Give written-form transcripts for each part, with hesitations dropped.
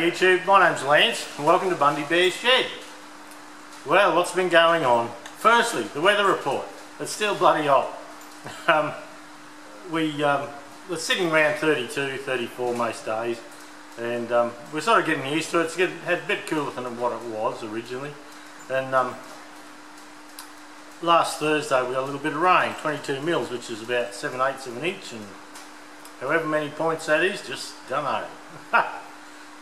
YouTube, my name's Lance and welcome to Bundy Bears Shed. Well, what's been going on? Firstly, the weather report. It's still bloody hot. We're sitting around 32, 34 most days, and we're sort of getting used to it. It's had a bit cooler than what it was originally. And last Thursday we got a little bit of rain, 22 mils, which is about 7/8 of an inch, and however many points that is, just don't know.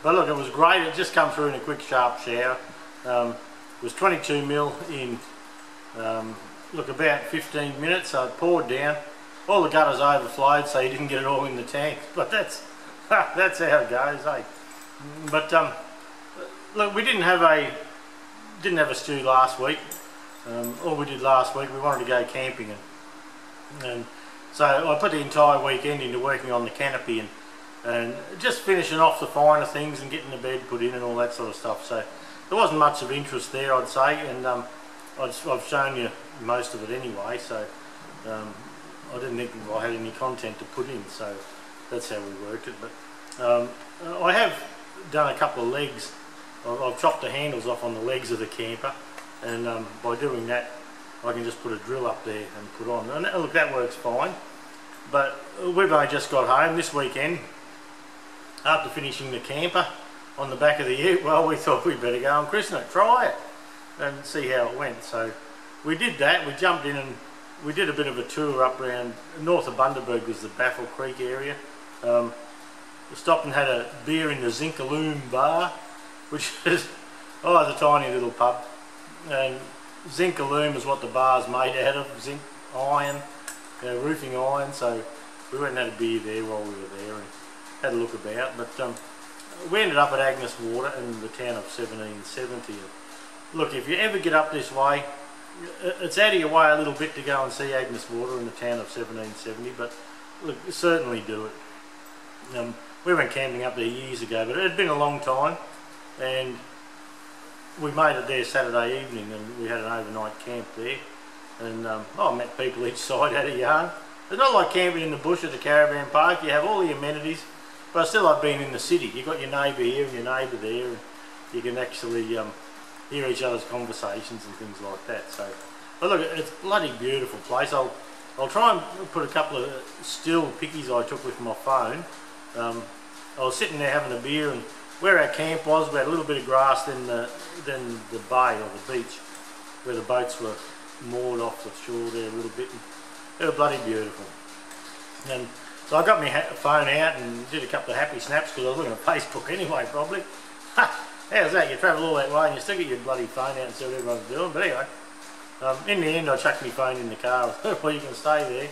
But look, it was great. It just come through in a quick sharp shower. It was 22 mil in about 15 minutes, so it poured down. All the gutters overflowed, so you didn't get it all in the tank, but that's how it goes, eh? But look, we didn't have a stew last week. All we did last week, we wanted to go camping, and so I put the entire weekend into working on the canopy and just finishing off the finer things and getting the bed put in and all that sort of stuff. So there wasn't much of interest there, I'd say, and I've shown you most of it anyway, so I didn't think I had any content to put in, so that's how we worked it. But I have done a couple of legs. I've chopped the handles off on the legs of the camper, and by doing that I can just put a drill up there and put on, and look, that works fine. But we've only just got home this weekend after finishing the camper on the back of the ute. Well, we thought we'd better go and christen it, try it and see how it went. So we did that. We jumped in and we did a bit of a tour up around north of Bundaberg, was the Baffle Creek area. We stopped and had a beer in the Zinkaloom bar, which is it's a tiny little pub, and Zinkaloom is what the bar's made out of, zinc iron, roofing iron. So we went and had a beer there while we were there and had a look about. But we ended up at Agnes Water in the town of 1770. Look, if you ever get up this way, it's out of your way a little bit to go and see Agnes Water in the town of 1770, but look, certainly do it. We went camping up there years ago, but it had been a long time, and we made it there Saturday evening, and we had an overnight camp there, and I met people each side, had a yarn. It's not like camping in the bush at the caravan park. You have all the amenities, but still like being in the city. You've got your neighbour here and your neighbour there, and you can actually hear each other's conversations and things like that. So, but look, it's a bloody beautiful place. I'll try and put a couple of still pickies I took with my phone. I was sitting there having a beer, and where our camp was, we had a little bit of grass, then the bay or the beach where the boats were moored off the shore there a little bit, and they were bloody beautiful. And so I got my phone out and did a couple of happy snaps, because I was looking at Facebook anyway, probably. How's that? You travel all that way and you still get your bloody phone out and see what everyone's doing. But anyway, in the end I chucked my phone in the car. Well, you can stay there.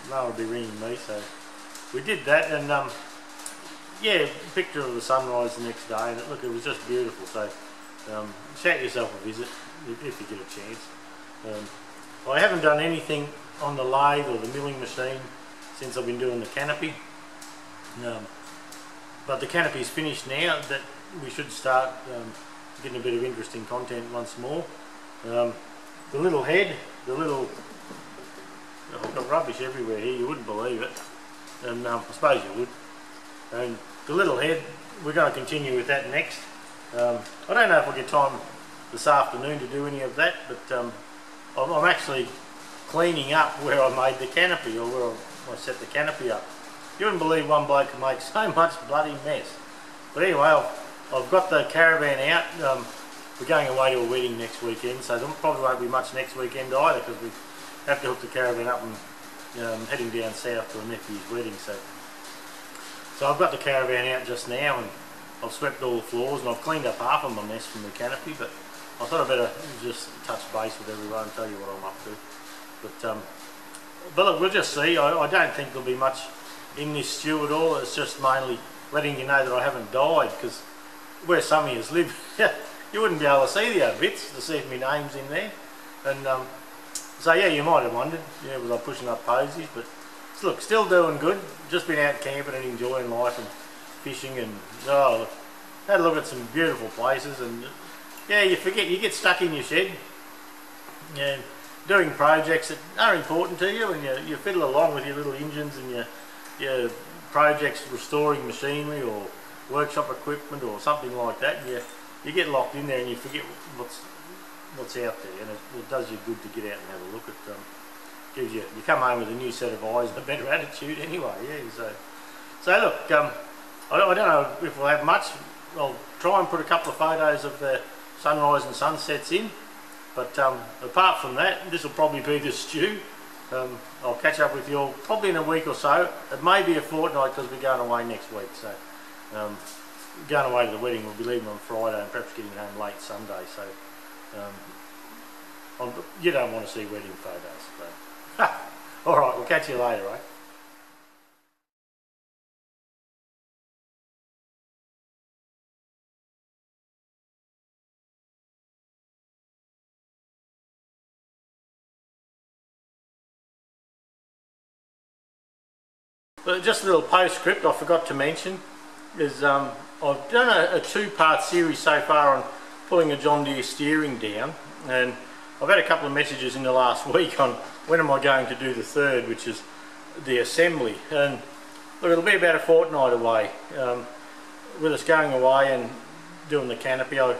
No one will be ringing me, so we did that. And yeah, picture of the sunrise the next day, and look, it was just beautiful. So shout yourself a visit if you get a chance. I haven't done anything on the lathe or the milling machine since I've been doing the canopy, but the canopy is finished now. That we should start getting a bit of interesting content once more. The little head, I've got rubbish everywhere here, you wouldn't believe it, and I suppose you would. And the little head, we're going to continue with that next. I don't know if I'll get time this afternoon to do any of that, but I'm actually cleaning up where I made the canopy, or where I set the canopy up. You wouldn't believe one bloke can make so much bloody mess. But anyway, I've got the caravan out. We're going away to a wedding next weekend, so there probably won't be much next weekend either, because we have to hook the caravan up and heading down south to a nephew's wedding. So I've got the caravan out just now, and I've swept all the floors, and I've cleaned up half of my mess from the canopy, but I thought I'd better just touch base with everyone and tell you what I'm up to. But look, we'll just see. I don't think there'll be much in this stew at all. It's just mainly letting you know that I haven't died, because where some of yous live, you wouldn't be able to see the bits to see if my name's in there. And so yeah, you might have wondered, was I pushing up posies? But look, still doing good. Just been out camping and enjoying life and fishing, and had a look at some beautiful places. And yeah, you forget, you get stuck in your shed and doing projects that are important to you, and you fiddle along with your little engines and your projects restoring machinery or workshop equipment or something like that, you get locked in there and you forget what's out there, and it does you good to get out and have a look. It gives you come home with a new set of eyes and a better attitude anyway. Yeah. So look, I don't know if we'll have much. I'll try and put a couple of photos of the sunrise and sunsets in, but apart from that, this will probably be the stew. I'll catch up with you all probably in a week or so. It may be a fortnight because we're going away next week. So going away to the wedding, we'll be leaving on Friday and perhaps getting home late Sunday. So you don't want to see wedding photos. So. All right, we'll catch you later, right? But just a little postscript I forgot to mention is I've done a two-part series so far on pulling a John Deere steering down, and I've had a couple of messages in the last week on when am I going to do the third, which is the assembly. And look, it'll be about a fortnight away. With us going away and doing the canopy, I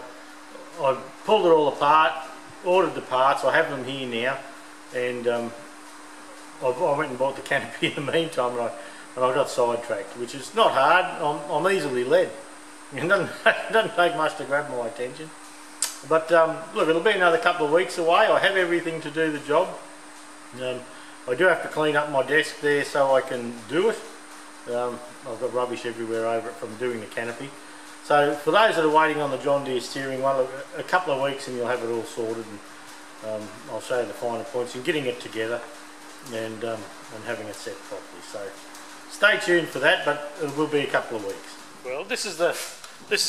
pulled it all apart, ordered the parts, I have them here now, and I went and bought the canopy in the meantime, and I got sidetracked, which is not hard. I'm easily led. It doesn't take much to grab my attention. But look, it'll be another couple of weeks away. I have everything to do the job. I do have to clean up my desk there so I can do it. I've got rubbish everywhere over it from doing the canopy. So for those that are waiting on the John Deere steering one, look, a couple of weeks and you'll have it all sorted, and I'll show you the finer points and getting it together and having it set properly. So stay tuned for that, but it will be a couple of weeks. Well, this is a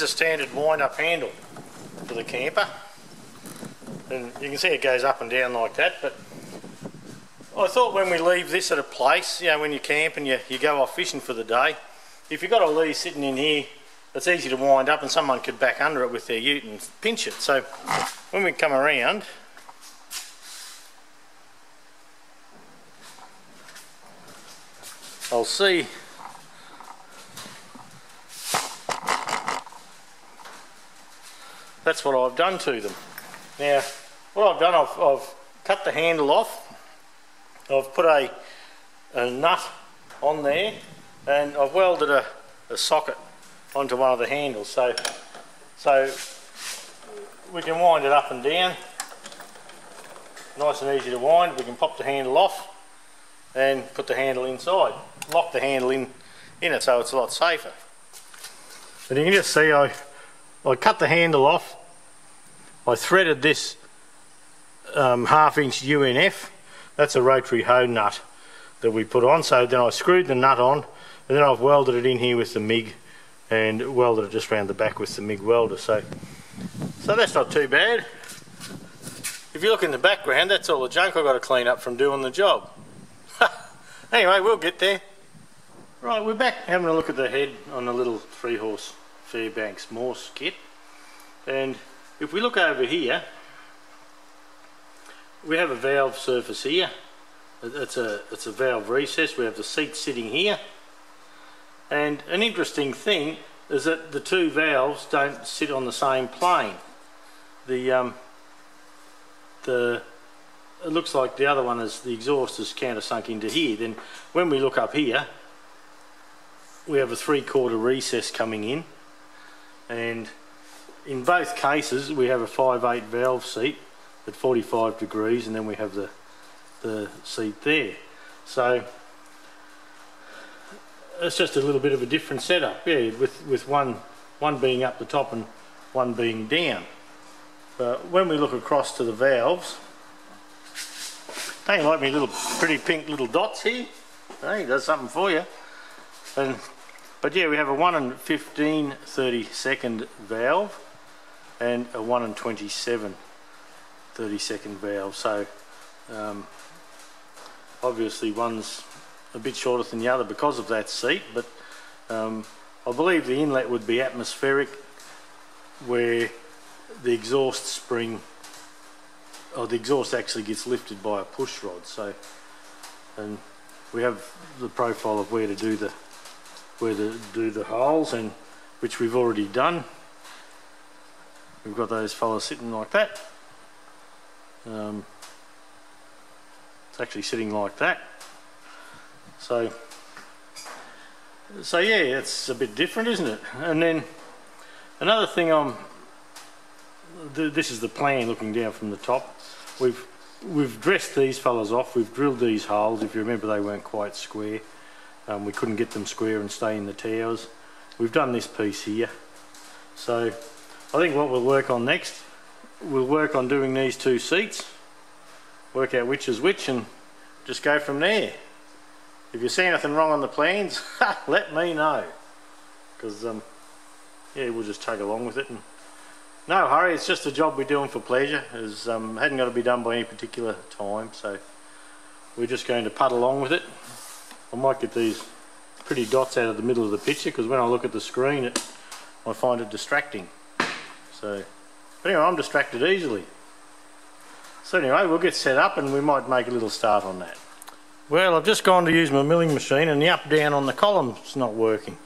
standard wind-up handle for the camper, and you can see it goes up and down like that. But I thought when we leave this at a place, you know, when you camp and you go off fishing for the day, if you've got a lead sitting in here, it's easy to wind up and someone could back under it with their ute and pinch it. So when we come around, I'll see that's what I've done to them. Now, what I've done, I've cut the handle off, I've put a nut on there, and I've welded a socket onto one of the handles, so we can wind it up and down, nice and easy to wind. We can pop the handle off and put the handle inside, lock the handle in it, so it's a lot safer. But you can just see I cut the handle off, I threaded this 1/2 inch UNF, that's a rotary hoe nut that we put on, so then I screwed the nut on, and then I've welded it in here with the MIG and welded it just round the back with the MIG welder, so that's not too bad. If you look in the background, that's all the junk I've got to clean up from doing the job. Anyway, we'll get there. Right, we're back having a look at the head on the little 3-horse Fairbanks Morse kit, and if we look over here, we have a valve surface here. It's a valve recess. We have the seat sitting here, and an interesting thing is that the two valves don't sit on the same plane. It looks like the other one is the exhaust is countersunk into here. Then when we look up here, we have a 3/4 recess coming in, and in both cases we have a 5/8 valve seat at 45 degrees, and then we have the seat there. So it's just a little bit of a different setup, yeah, with one being up the top and one being down. But when we look across to the valves, don't you like me little pretty pink little dots here? Hey, does something for you. But yeah, we have a 1 15 32nd valve and a 1 27 32nd valve. So obviously one's a bit shorter than the other because of that seat, but I believe the inlet would be atmospheric, where the exhaust spring, or the exhaust actually gets lifted by a push rod. So, and we have the profile of where to do the holes, and which we've already done. We've got those fellas sitting like that. It's actually sitting like that. So yeah, it's a bit different, isn't it? And then another thing, this is the plan looking down from the top. We've dressed these fellas off. We've drilled these holes. If you remember, they weren't quite square. We couldn't get them square and stay in the towers. We've done this piece here. So I think what we'll work on next, we'll work on doing these two seats, work out which is which, and just go from there. If you see anything wrong on the plans, let me know, because yeah, we'll just tug along with it. And no hurry, it's just a job we're doing for pleasure. It hadn't got to be done by any particular time, so we're just going to putt along with it. I might get these pretty dots out of the middle of the picture, because when I look at the screen I find it distracting. So, but anyway, I'm distracted easily. So anyway, we'll get set up and we might make a little start on that. Well, I've just gone to use my milling machine and the up down on the column's not working.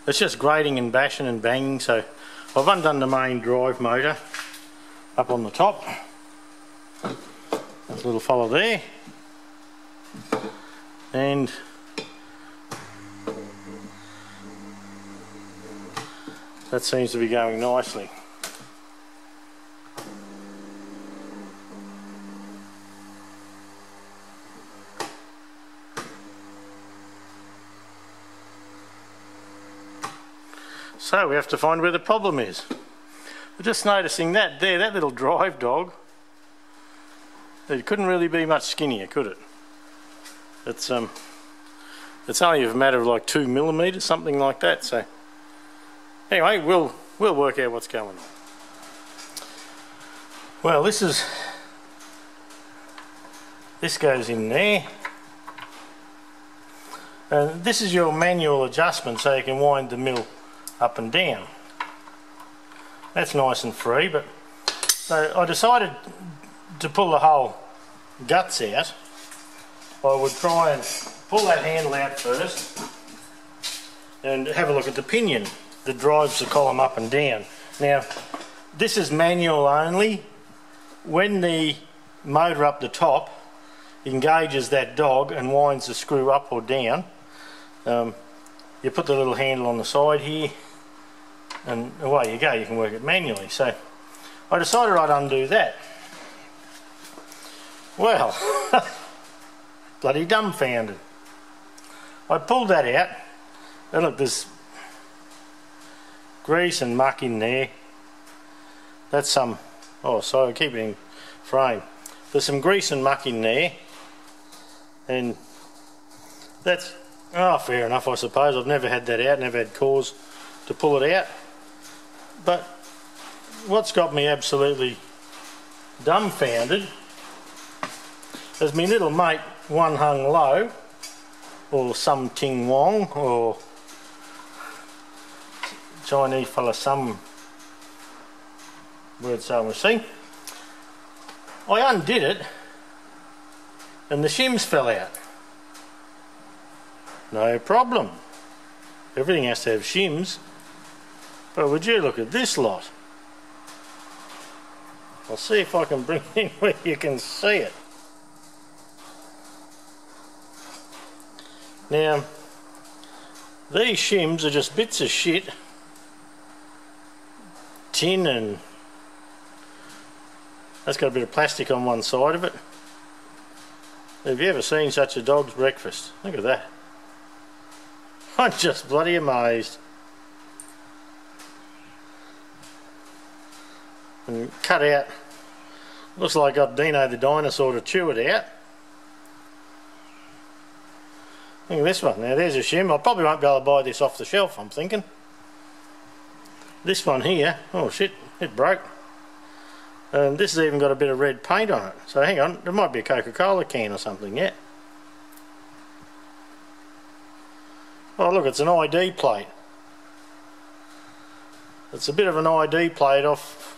It's just grating and bashing and banging, so I've undone the main drive motor up on the top. There's a little fella there. And that seems to be going nicely. So we have to find where the problem is. We're just noticing that there, that little drive dog, it couldn't really be much skinnier, could it? It's only a matter of like 2 millimeters, something like that. So anyway, we'll work out what's going on. Well, this goes in there, and this is your manual adjustment, so you can wind the mill up and down. That's nice and free. But so I decided to pull the whole guts out. I would try and pull that handle out first and have a look at the pinion that drives the column up and down. Now this is manual only. When the motor up the top engages that dog and winds the screw up or down, you put the little handle on the side here and away you go, you can work it manually. So I decided I'd undo that. Well, bloody dumbfounded. I pulled that out and look, there's grease and muck in there. That's some, oh sorry, keep it in frame. There's some grease and muck in there, and that's, oh, fair enough, I suppose. I've never had that out, never had cause to pull it out. But what's got me absolutely dumbfounded is my little mate One Hung Low, or Some Ting Wong, or Chinese fella, some word so we see. I undid it and the shims fell out. No problem. Everything has to have shims. But would you look at this lot? I'll see if I can bring it in where you can see it. Now, these shims are just bits of shit, tin, and that's got a bit of plastic on one side of it. Have you ever seen such a dog's breakfast? Look at that. I'm just bloody amazed. And cut out, looks like I got Dino the dinosaur to chew it out. Look at this one. Now there's a shim. I probably won't be able to buy this off the shelf, I'm thinking. This one here, oh shit, it broke. And this has even got a bit of red paint on it. So hang on, there might be a Coca-Cola can or something yet. Oh look, it's an ID plate. It's a bit of an ID plate off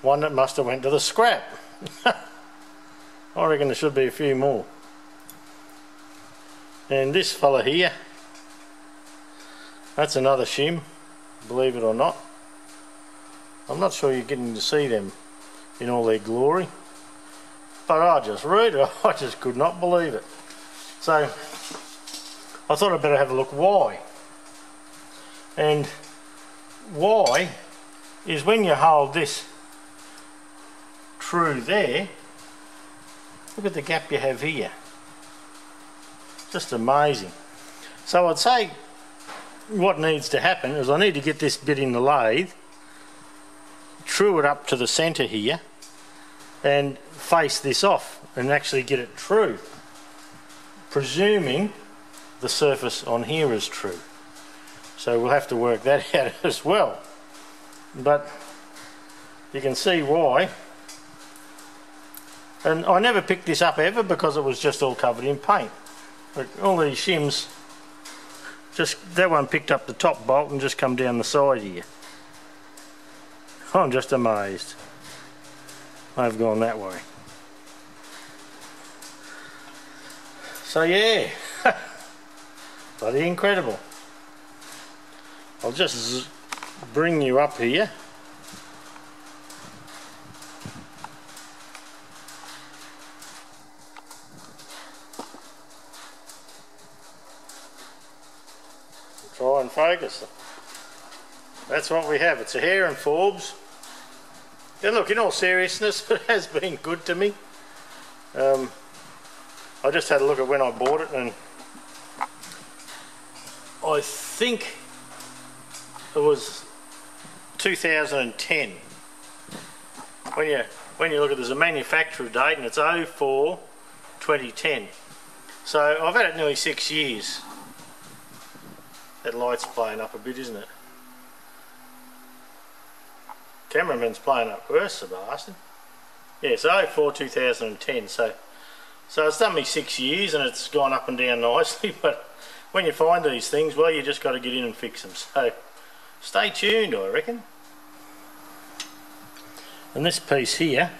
one that must have went to the scrap. I reckon there should be a few more. And this fella here, that's another shim. believe it or not. I'm not sure you're getting to see them in all their glory, but I just read it, I just could not believe it. So I thought I'd better have a look why. And why is when you hold this true there, look at the gap you have here. Just amazing. So I'd say what needs to happen is I need to get this bit in the lathe, true it up to the centre here, and face this off and actually get it true, presuming the surface on here is true. So we'll have to work that out as well. But you can see why. And I never picked this up ever because it was just all covered in paint. But all these shims, just that one picked up the top bolt and just come down the side here. I'm just amazed I've gone that way. So yeah, bloody incredible. I'll just bring you up here. Try and focus. That's what we have. It's a hair and Forbes. And look, in all seriousness, it has been good to me. I just had a look at when I bought it, and I think it was 2010. When you look at, there's a manufacturer date, and it's 04/2010. So I've had it nearly 6 years. That light's playing up a bit, isn't it? Cameraman's playing up worse, the bastard. Yeah, it's 04/2010. So it's done me 6 years, and it's gone up and down nicely. But when you find these things, well, you just got to get in and fix them. So stay tuned, I reckon. And this piece here,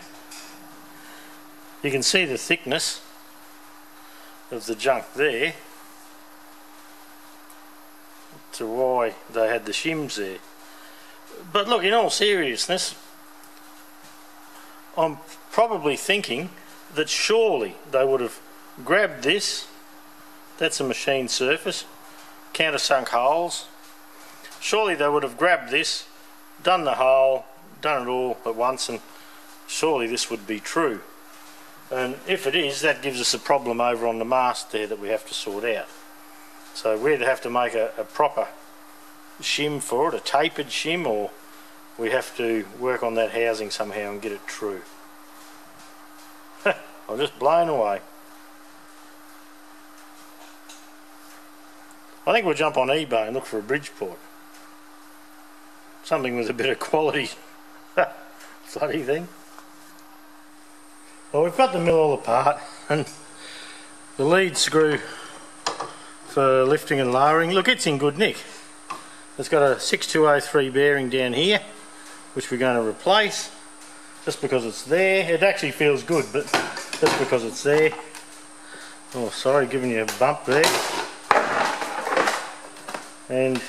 you can see the thickness of the junk there, to why they had the shims there. But look, in all seriousness, I'm probably thinking that surely they would have grabbed this, that's a machined surface, countersunk holes, surely they would have grabbed this, done the hole, done it all at once, and surely this would be true. And if it is, that gives us a problem over on the mast there that we have to sort out. So we'd have to make a proper shim for it, a tapered shim, or we have to work on that housing somehow and get it true. I'm just blown away. I think we'll jump on eBay and look for a Bridgeport. Something with a bit of quality. Bloody thing. Well, we've got the mill all apart, and the lead screw for lifting and lowering, look, it's in good nick. It's got a 6203 bearing down here, which we're going to replace, just because it's there. It actually feels good, but just because it's there. Oh, sorry, giving you a bump there. And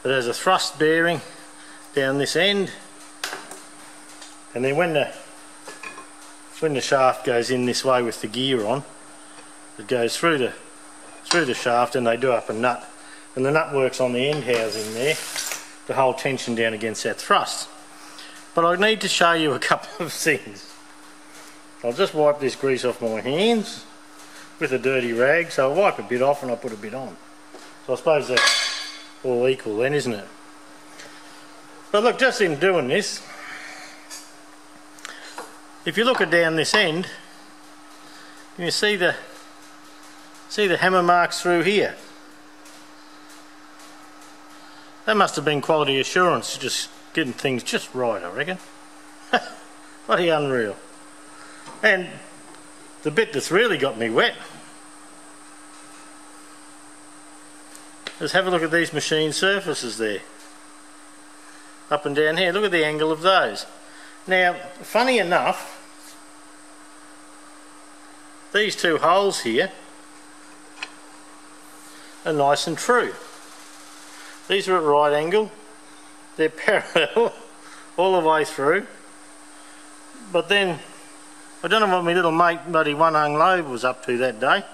it has a thrust bearing down this end, and then when the shaft goes in this way with the gear on, it goes through the shaft, and they do up a nut, and the nut works on the end housing there to hold tension down against that thrust. But I need to show you a couple of things. I'll just wipe this grease off my hands with a dirty rag, so I wipe a bit off and I put a bit on. So I suppose that's all equal then, isn't it? But look, just in doing this, if you look at down this end, can you see the hammer marks through here? That must have been quality assurance, just getting things just right, I reckon. Bloody unreal. And the bit that's really got me wet is have a look at these machine surfaces there. Up and down here, look at the angle of those. Now, funny enough, these two holes here are nice and true. These are at right angle, they're parallel all the way through. But then, I don't know what my little mate, buddy one hung low, was up to that day.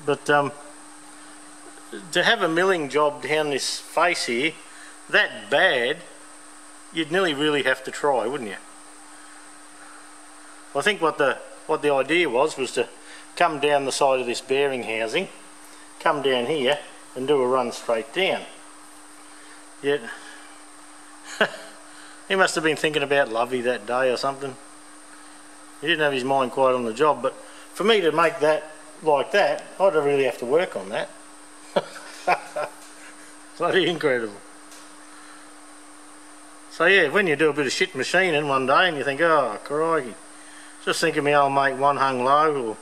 But to have a milling job down this face here, that bad, you'd nearly really have to try, wouldn't you? I think what the idea was to come down the side of this bearing housing, come down here and do a run straight down. Yet he must have been thinking about Lovey that day or something. He didn't have his mind quite on the job, but for me to make that like that, I'd really have to work on that. Bloody incredible. So yeah, when you do a bit of shit machining one day and you think, oh crikey, just think of my old mate one hung low, or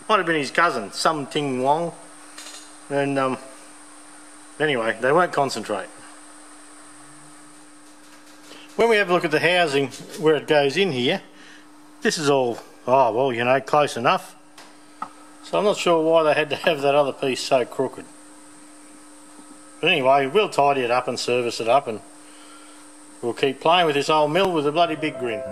might have been his cousin, some Ting Wong, and anyway, they won't concentrate. When we have a look at the housing where it goes in here, this is all, oh well, you know, close enough. So I'm not sure why they had to have that other piece so crooked. But anyway, we'll tidy it up and service it up, and we'll keep playing with this old mill with a bloody big grin.